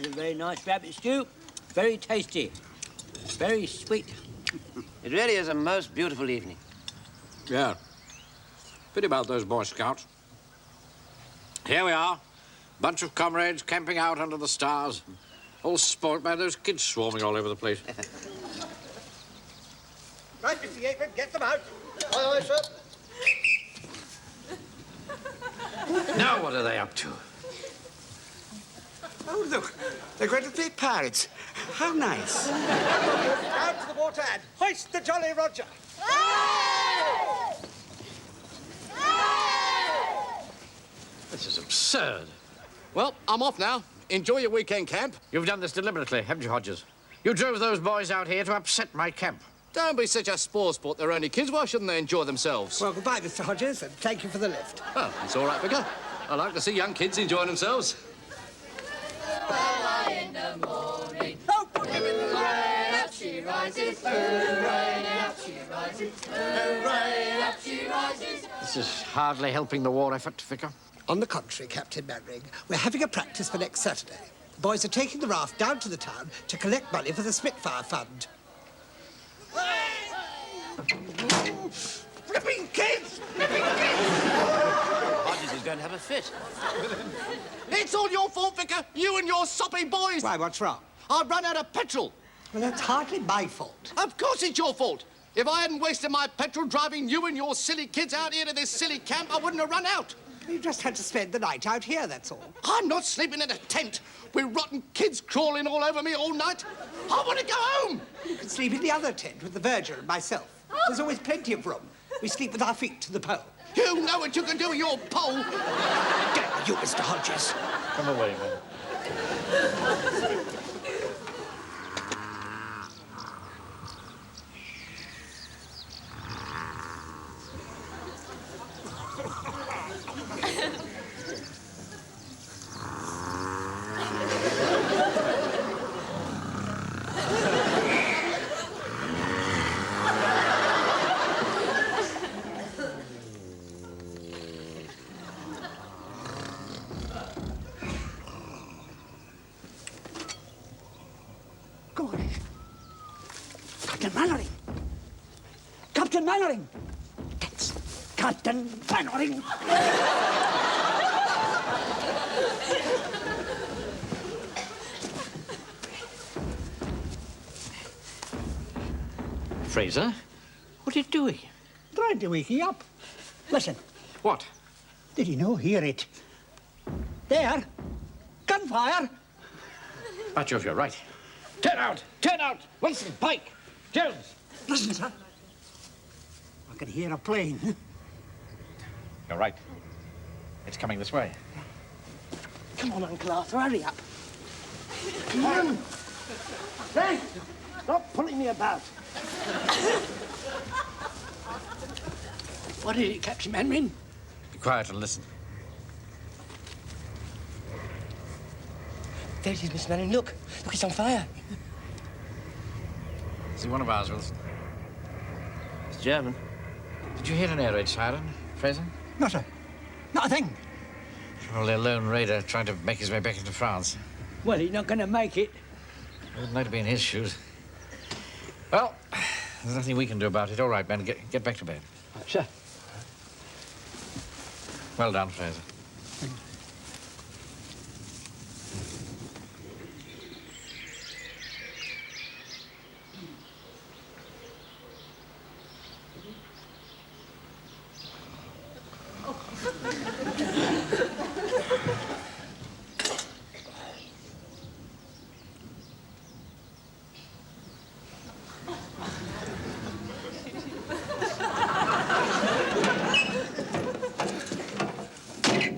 That's a very nice rabbit stew. Very tasty. Very sweet. It really is a most beautiful evening. Yeah. Pity about those Boy Scouts. Here we are. Bunch of comrades camping out under the stars. All spoilt by those kids swarming all over the place. Right, Mr. Yateman, get them out. Aye, aye, sir. Now what are they up to? Oh, look. They're going to play pirates. How nice. Down to the water and hoist the Jolly Roger. This is absurd. Well, I'm off now. Enjoy your weekend camp. You've done this deliberately, haven't you, Hodges? You drove those boys out here to upset my camp. Don't be such a sport. They're only kids. Why shouldn't they enjoy themselves? Well, goodbye, Mr. Hodges, and thank you for the lift. Oh, it's all right, Vicar. I like to see young kids enjoying themselves. In the morning, oh, put him in the rain, up she rises, hooray, and up she rises, hooray, and up she rises. This is hardly helping the war effort, Vicar. On the contrary, Captain Mainwaring, we're having a practice for next Saturday. The boys are taking the raft down to the town to collect money for the Spitfire Fund. Flipping kids! Hodges is going to have a fit. It's all your fault, Vicar. You and your soppy boys. Why, what's wrong? I've run out of petrol. Well, that's hardly my fault. Of course it's your fault. If I hadn't wasted my petrol driving you and your silly kids out here to this silly camp, I wouldn't have run out. You just had to spend the night out here, that's all. I'm not sleeping in a tent with rotten kids crawling all over me all night. I want to go home. You can sleep in the other tent with the Verger and myself. There's always plenty of room. We sleep with our feet to the pole. You know what you can do with your pole. Get you, Mr. Hodges. Come away, man. Gosh. Captain Mainwaring. Captain Mainwaring. That's Captain Mainwaring. Frazer, what are you doing? Trying to wake you up. Listen. What? Did you know? Hear it. There. Gunfire. By Jove, you're right. Turn out! Turn out! Wilson, Pike, Jones! Listen, sir. I can hear a plane. You're right. It's coming this way. Come on, Uncle Arthur, hurry up. Come on. Hey, stop pulling me about. What is it, Captain Mainwaring? Be quiet and listen. There it is, Miss Mainwaring. Look, it's on fire. Is it one of ours, Wilson? It's German. Did you hear an air raid siren, Frazer? Not a thing. Probably a lone raider trying to make his way back into France. Well, he's not going to make it. Wouldn't like to be in his shoes. Well, there's nothing we can do about it. All right, Ben, get back to bed. Right, sir. Well done, Frazer.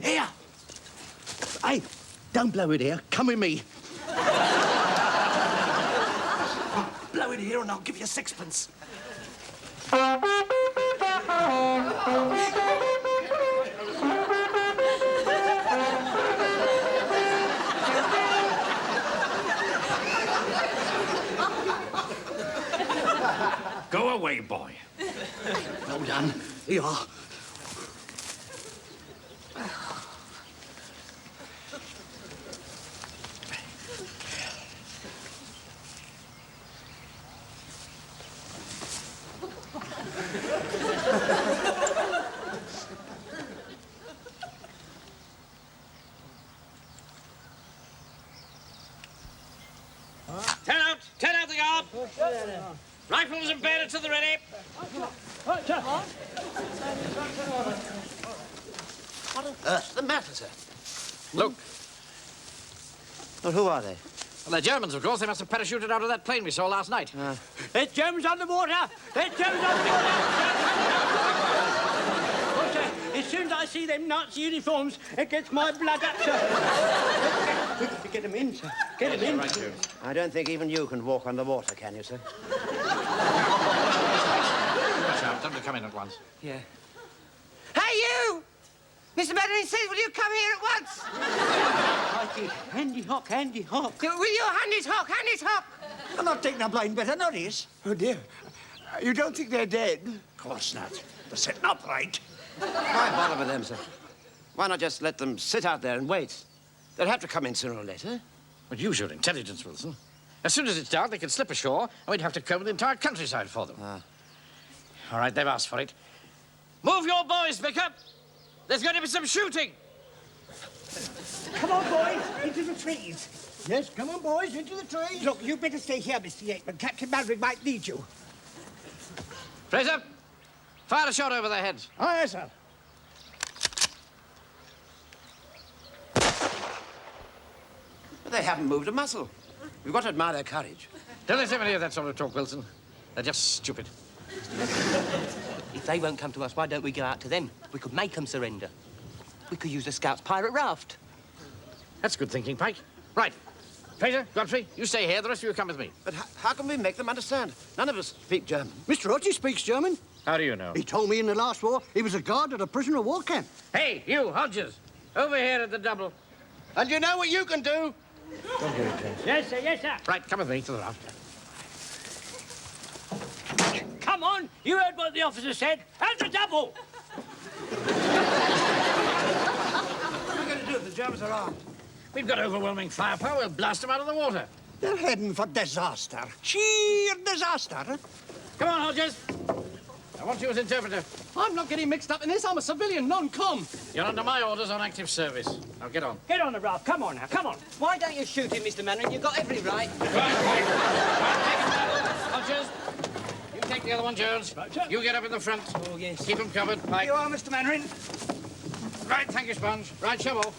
Here. Hey, don't blow it here. Come with me. Blow it here and I'll give you 6pence. Go away, boy. Well done. Here you are. Turn out the guard. Rifles and bayonets at the ready. What on earth's the matter, sir? Look. Well, who are they? Well, they're Germans, of course. They must have parachuted out of that plane we saw last night. There's Germans on the water! There's Germans on the water! Oh, sir, as soon as I see them Nazi uniforms, it gets my blood up, sir. Get them in, sir. Get them in. Right, Jones. I don't think even you can walk on the water, can you, sir? Tell them to come in at once. Yeah. Hey, you! Mr. Mainwaring says, will you come here at once? Handy hock, handy hock. Will you hand it hock, hand it hock? I'm not taking a blind bit of notice. Oh, dear. You don't think they're dead? Of course not. They're sitting upright. Why bother with them, sir? Why not just let them sit out there and wait? They'll have to come in sooner or later. But use your intelligence, Wilson. As soon as it's dark, they can slip ashore, and we'd have to cover the entire countryside for them. All right, they've asked for it. Move your boys, Vicar. There's going to be some shooting. Come on, boys, into the trees. Yes, come on, boys, into the trees. Look, you better stay here, Mr. Yateman. Captain Mainwaring might need you. Frazer, fire a shot over their heads. Aye, sir. But they haven't moved a muscle. We've got to admire their courage. Don't let them hear that sort of talk, Wilson. They're just stupid. If they won't come to us, why don't we go out to them? We could make them surrender. We could use the Scouts' pirate raft. That's good thinking, Pike. Right. Frazer, Godfrey, you stay here. The rest of you come with me. But how can we make them understand? None of us speak German. Mr. Hodges speaks German. How do you know? He told me in the last war he was a guard at a prisoner of war camp. Hey, you, Hodges. Over here at the double. And you know what you can do? Yes, sir, yes, sir. Right, come with me to the raft. Come on, you heard what the officer said. Have the double. What are we going to do if the Germans are armed? We've got overwhelming firepower. We'll blast them out of the water. They're heading for disaster. Sheer disaster. Come on, Hodges. I want you as interpreter. I'm not getting mixed up in this. I'm a civilian, non-com. You're under my orders on active service. Now get on. Get on the raft. Come on now, come on. Why don't you shoot him, Mr. Mainwaring? You've got every right. Hodges, you take the other one, Jones. You get up in the front. Oh, yes. Keep them covered, Pike. You are, Mr. Mainwaring. Right, thank you, Sponge. Right, shovel.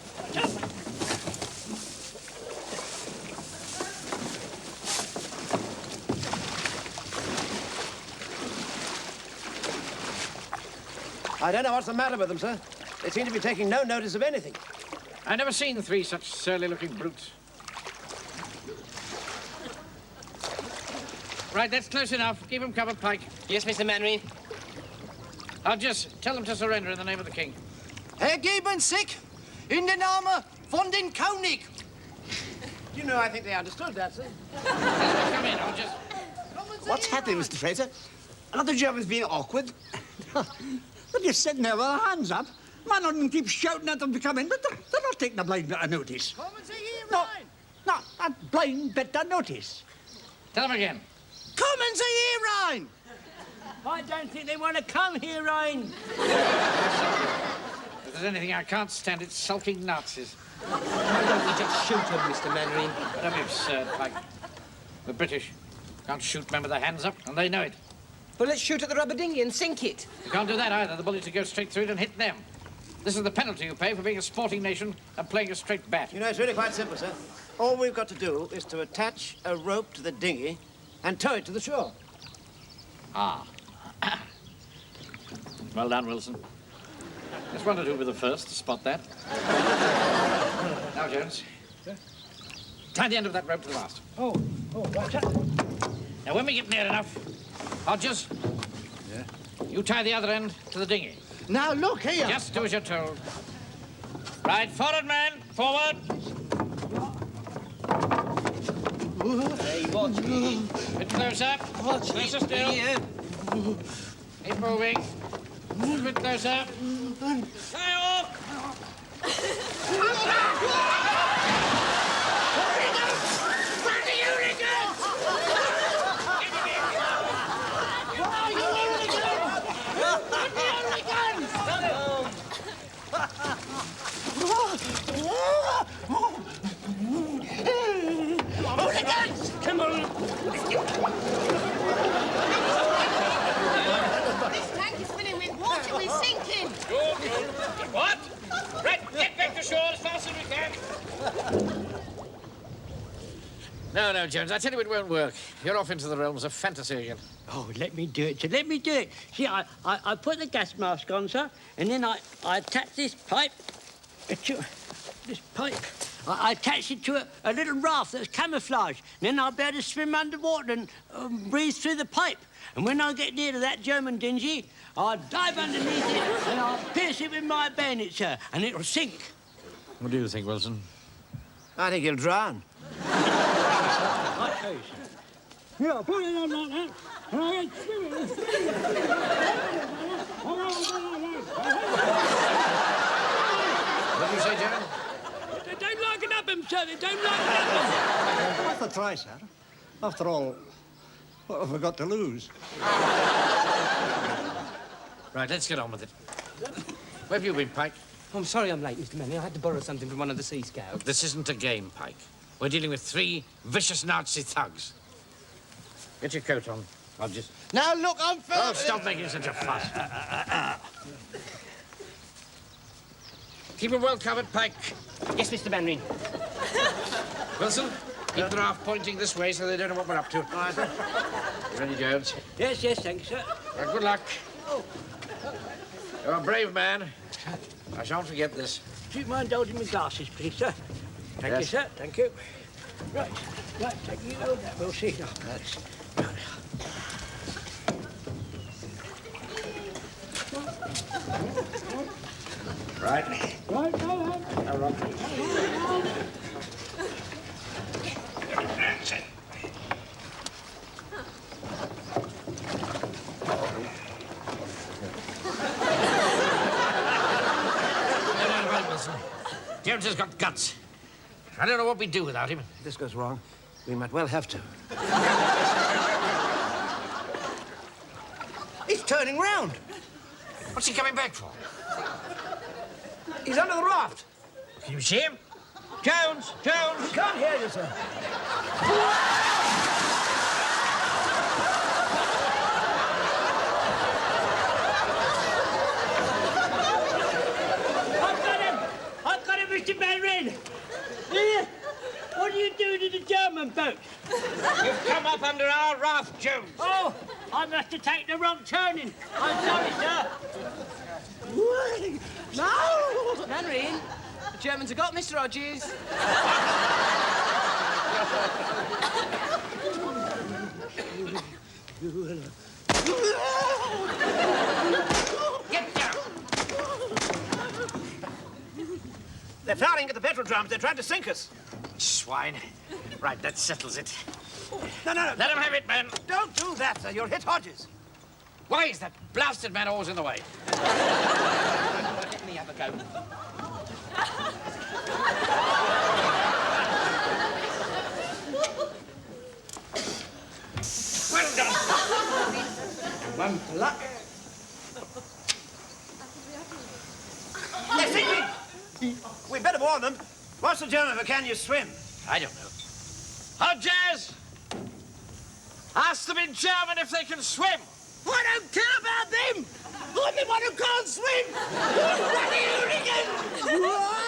I don't know what's the matter with them, sir. They seem to be taking no notice of anything. I've never seen three such surly-looking brutes. Right, that's close enough. Keep them covered, Pike. Yes, Mr. Mainwaring. Hodges, tell them to surrender in the name of the king. Ergeben sich in den Namen von den König. You know, I think they understood that, sir. Come in, Hodges. What's happening, Mr. Fraser? Are the Germans being awkward? They're just sitting there with their hands up. Man on them keeps shouting at them to come in, but they're not taking a blind bit of notice. Kommen Sie hier No, rein. not a blind bit of notice. Tell them again. Kommen Sie hier rein. I don't think they want to come here, Ryan. If there's anything I can't stand, it's sulking Nazis. Why don't we just shoot him, Mr. Mainwaring? Don't be absurd, Pike. We're British. Can't shoot men with their hands up, and they know it. Well, let's shoot at the rubber dinghy and sink it. You can't do that either. The bullets will go straight through it and hit them. This is the penalty you pay for being a sporting nation and playing a straight bat. You know, it's really quite simple, sir. All we've got to do is to attach a rope to the dinghy and tow it to the shore. Ah. Well done, Wilson. Just wondered who'd be the first to spot that. Now, Jones. Tie the end of that rope to the mast. Oh, right, sir. Now, when we get near enough, Hodges, you tie the other end to the dinghy. Now, look here. Just do as you're told. Right, forward, man. Forward. Hey, watch me. Bit closer. Watch Closer me. still. Here. Keep moving. A bit closer. Tie off. Hooligans! No, Jones, I tell you it won't work. You're off into the realms of fantasy again. Oh, let me do it, sir. Let me do it. See, I put the gas mask on, sir, and then I attach this pipe to... This pipe. I attach it to a little raft that's camouflaged. Then I'll be able to swim underwater and breathe through the pipe. And when I get near to that German dingy, I'll dive underneath it and I'll pierce it with my bayonet, sir, and it'll sink. What do you think, Wilson? I think he'll drown. I tell you, sir. Yeah, I'll put it on like that, and I'll get swimming. What do you say, Jones? They don't like it up him, sir. They don't like it up him. Worth a try, sir. After all, what have we got to lose? Right, let's get on with it. Where have you been, Pike? I'm sorry I'm late, Mr. Manning. I had to borrow something from one of the Sea Scouts. This isn't a game, Pike. We're dealing with 3 vicious Nazi thugs. Get your coat on. I'll just... Now, look, I'm fed Oh, up. stop making such a fuss. Keep them well covered, Pike. Yes, Mr. Manning. Wilson, keep the raft pointing this way so they don't know what we're up to. All right, sir. Ready, Jones? Yes, thank you, sir. Well, good luck. You're a brave man. I shan't forget this. Do you mind holding my glasses, please, sir? Thank you, sir. Thank you. Right, take you hold that. We'll see now. That's... Right. Right, go on. That's it. Right, Wilson. James has got guts. I don't know what we'd do without him. If this goes wrong, we might well have to. He's turning round. What's he coming back for? He's under the raft. Can you see him? Jones! Jones! Can't hear you, sir. I've got him, Mr. Mainwaring. Here. What are you doing to the German boat? You've come up under our raft, Jones. Oh, I must have taken the wrong turning. I'm sorry, sir. No! Manning, the Germans have got Mr. Rogers. Get down! They're firing at the petrol drums. They're trying to sink us. Swine. Right, that settles it. No. Let him have it, man. Don't do that, sir. You'll hit Hodges. Why is that blasted man always in the way? Let me have a go. Well done. One for luck. They're sinking. We'd better warn them. What's the German for can you swim? I don't know. Hodges! Ask them in German if they can swim. I don't care about them. I'm the one who can't swim. Bloody hooligans!